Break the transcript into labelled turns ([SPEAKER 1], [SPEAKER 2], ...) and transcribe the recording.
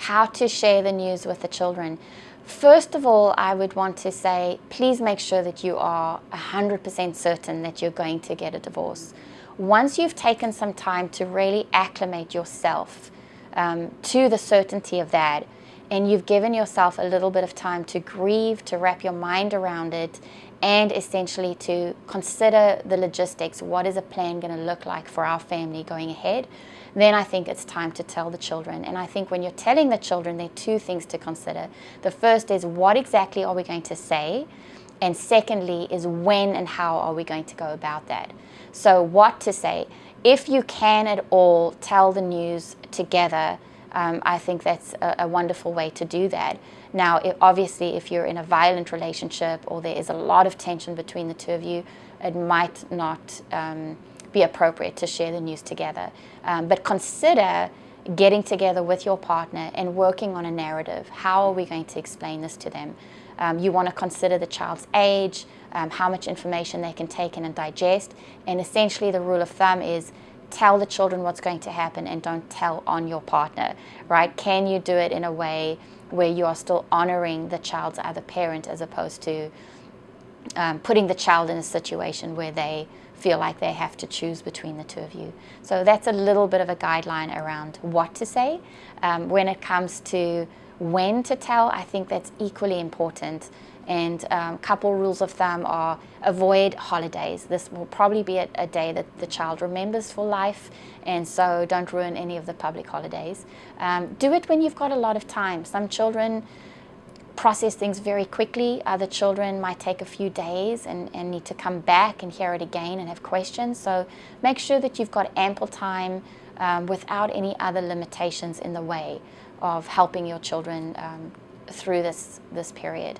[SPEAKER 1] how to share the news with the children. First of all, I would want to say, please make sure that you are 100% certain that you're going to get a divorce. Once you've taken some time to really acclimate yourself to the certainty of that, and you've given yourself a little bit of time to grieve, to wrap your mind around it, and essentially to consider the logistics. What is a plan going to look like for our family going ahead? Then I think it's time to tell the children. And I think when you're telling the children, there are two things to consider. The first is, what exactly are we going to say? And secondly is, when and how are we going to go about that? So what to say. If you can at all tell the news together, I think that's a wonderful way to do that. Now, obviously, if you're in a violent relationship or there is a lot of tension between the two of you, it might not be appropriate to share the news together. But consider getting together with your partner and working on a narrative. How are we going to explain this to them? You want to consider the child's age, how much information they can take in and digest, and essentially the rule of thumb is, tell the children what's going to happen and don't tell on your partner, right? Can you do it in a way where you are still honoring the child's other parent, as opposed to putting the child in a situation where they feel like they have to choose between the two of you? So that's a little bit of a guideline around what to say. When it comes to when to tell, I think that's equally important. And a couple rules of thumb are, avoid holidays. This will probably be a day that the child remembers for life, and so don't ruin any of the public holidays. Do it when you've got a lot of time. Some children process things very quickly. Other children might take a few days and need to come back and hear it again and have questions. So make sure that you've got ample time without any other limitations in the way of helping your children through this period.